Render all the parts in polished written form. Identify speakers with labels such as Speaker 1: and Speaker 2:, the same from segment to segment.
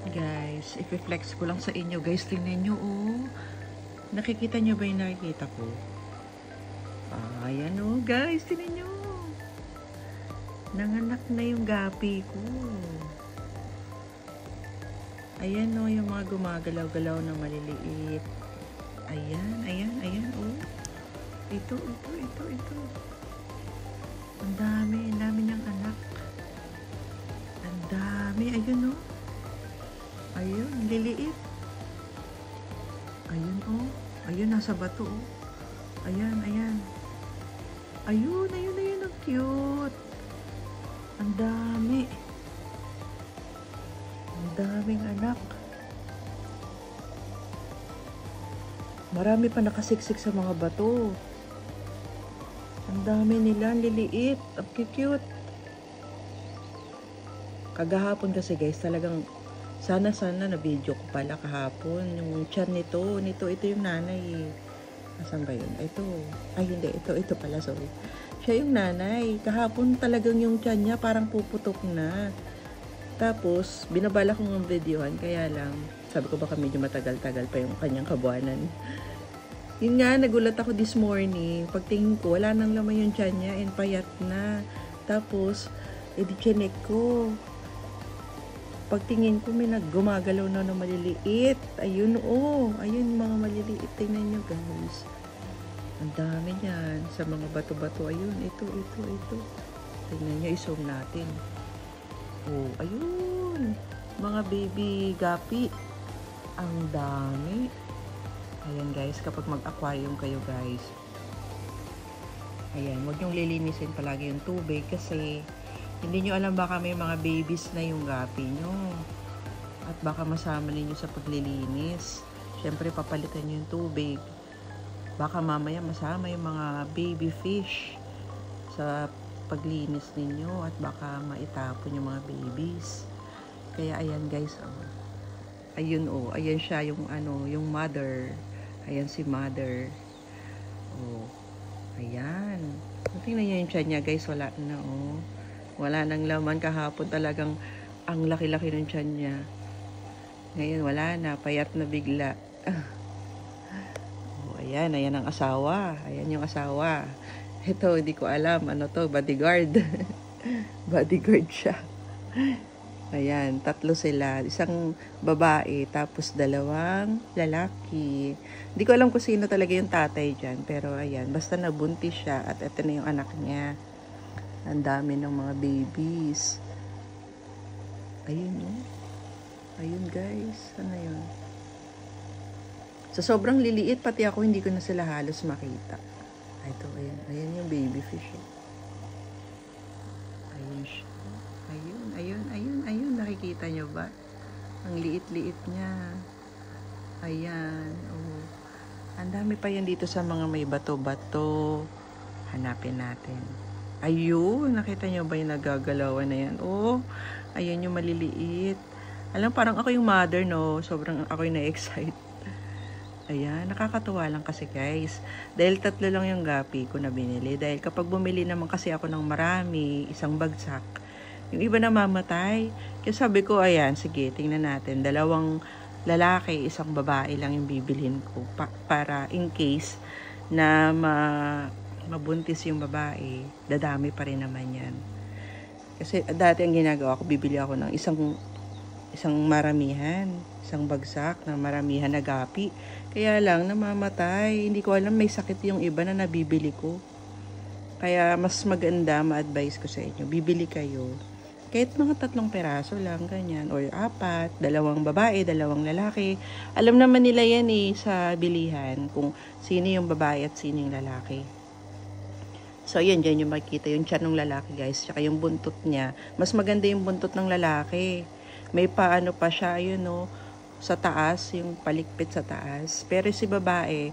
Speaker 1: Guys, i-flex ko lang sa inyo. Guys, tingnan nyo, oh. Nakikita nyo ba yung nakikita ko? Ayan, oh. Guys, tingnan nyo. Nanganak na yung gapi ko. Ayan, oh, yung mga gumagalaw-galaw na maliliit. Ayan, ayan, ayan, oh. Ito. Ang dami niyang anak. Ang dami, ayun, oh. Ayun, liliit. Ayun, oh. Ayun, nasa bato, oh. Ayan. Ayun, ang cute. Ang dami. Ang daming anak. Marami pa nakasiksik sa mga bato. Ang dami nila, liliit. Ang cute. Kagahapon kasi guys, talagang sana na video ko pala kahapon. Yung tiyan nito, ito yung nanay. Asan ba yun? Ito. Ay, hindi. Ito pala, sorry. Siya yung nanay. Kahapon talagang yung tiyan niya parang puputok na. Tapos, binabala ko ng videohan. Kaya lang, sabi ko baka medyo matagal-tagal pa yung kanyang kabuanan. Yun nga, nagulat ako this morning. Pagtingin ko, wala nang laman yung tiyan niya and payat na. Tapos, edi chinek ko. Pagtingin ko, may naggumagalaw na maliliit. Ayun, oh. Ayun, mga maliliit. Tingnan nyo, guys. Ang dami niyan. Sa mga bato-bato. Ayun, ito. Tingnan nyo, i-zoom natin. Oh, ayun. Mga baby gapi. Ang dami. Ayan, guys. Kapag mag-aquarium kayo, guys. Ayan, huwag nyong lilinisin palagi yung tubig kasi hindi nyo alam baka may mga babies na yung gapi nyo. At baka masama ninyo sa paglilinis. Siyempre, papalitan nyo yung tubig. Baka mamaya masama yung mga baby fish sa paglinis ninyo. At baka maitapon yung mga babies. Kaya, ayan guys. Oh. Ayun, oh. Ayan siya yung, yung mother. Ayan si mother. Oh. Ayan. Tingnan nyo yung tiyan niya guys. Wala na, oh. Wala nang laman kahapon, talagang ang laki-laki ng tiyan niya. Ngayon wala na, payat na bigla. Oh, ayan ang asawa. Ayan yung asawa. Ito, hindi ko alam. Ano to? Bodyguard. Bodyguard siya. Ayan, 3 sila. Isang babae, tapos 2 lalaki. Hindi ko alam kung sino talaga yung tatay dyan. Pero ayan, basta nabuntis siya at ito na yung anak niya. Ang dami ng mga babies. Ayun, oh. Ayun, guys. Ano yun? Sa sobrang liliit, pati ako, hindi ko na sila halos makita. Ito, ayun. Ayun yung baby fish. Ayun siya. Ayun. Nakikita nyo ba? Ang liit-liit niya. Ayan. Oh. Ang dami pa yan dito sa mga may bato-bato. Hanapin natin. Ayun, nakita nyo ba yung nagagalawan na yan? Oh, ayun yung maliliit. Alam, parang ako yung mother, no? Sobrang ako yung na-excite. Ayan, nakakatuwa lang kasi guys. Dahil 3 lang yung gapi ko na binili. Dahil kapag bumili naman kasi ako ng marami, isang bagsak, yung iba namamatay. Kaya sabi ko, ayan, sige, tingnan natin. 2 lalaki, 1 babae lang yung bibilhin ko. Para in case na mabuntis yung babae, dadami pa rin naman yan. Kasi dati ang ginagawa ko, bibili ako ng isang maramihan, isang bagsak na maramihan na gapi. Kaya lang, namamatay. Hindi ko alam, may sakit yung iba na nabibili ko. Kaya mas maganda, ma-advise ko sa inyo, bibili kayo. Kahit mga 3 peraso lang, ganyan. Or 4, 2 babae, 2 lalaki. Alam naman nila yan sa bilihan, kung sino yung babae at sino yung lalaki. So, ayan, dyan yung makikita yung tiyan ng lalaki, guys. Tsaka yung buntot niya. Mas maganda yung buntot ng lalaki. May paano pa siya, yun, no, sa taas, yung palikpit sa taas. Pero si babae,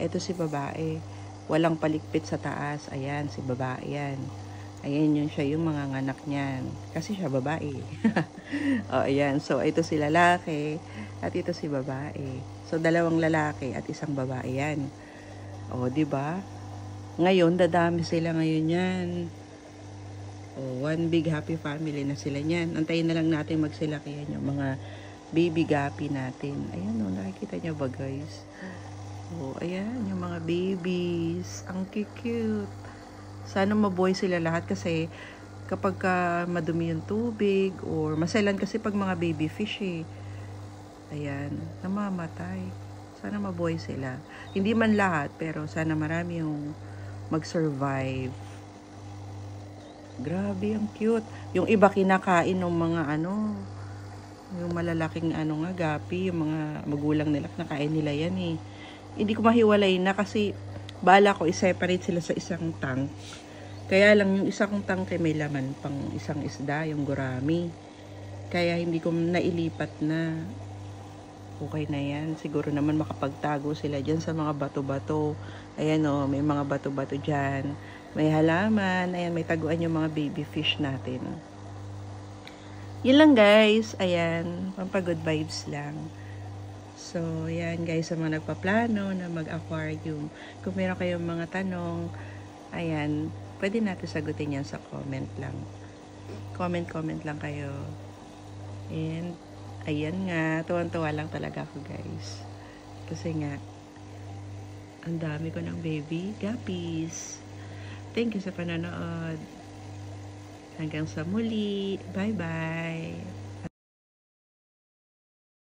Speaker 1: eto si babae, walang palikpit sa taas. Ayan, si babae yan. Ayan yung siya, yung mga nganak niyan. Kasi siya babae. O, ayan. So, ito si lalaki at ito si babae. So, 2 lalaki at 1 babae yan. O, diba? Ngayon, dadami sila ngayon yan. O, one big happy family na sila yan. Antayin na lang natin magsilakihan yung mga baby gapi natin. Ayan o, nakikita niyo ba guys? Oh, ayan, yung mga babies. Ang cute. Sana mabuhay sila lahat kasi kapag madumi yung tubig or maselan kasi pag mga baby fish eh. Ayan, namamatay. Sana mabuhay sila. Hindi man lahat, pero sana marami yung mag-survive. Grabe, ang cute. Yung iba kinakain ng mga yung malalaking nga gapi, yung mga magulang nila, nakain nila yan eh. Hindi ko mahiwalay na kasi bala ko i-separate sila sa isang tank. Kaya lang yung isang tank may laman pang isang isda, yung gurami. Kaya hindi ko nailipat na. Okay na yan. Siguro naman makapagtago sila dyan sa mga bato-bato. Ayan o, may mga bato-bato dyan. May halaman. Ayan, may taguan yung mga baby fish natin. Yun lang guys. Ayan, pampagood vibes lang. So, ayan guys, sa mga nagpaplano na mag-aquarium. Kung meron kayong mga tanong, ayan, pwede natin sagutin yan sa comment lang. Comment lang kayo. And, ayan nga, tuwan-tuwa lang talaga ako guys. Kasi nga, ang dami ko ng baby guppies. Thank you sa panonood. Hanggang sa muli. Bye-bye.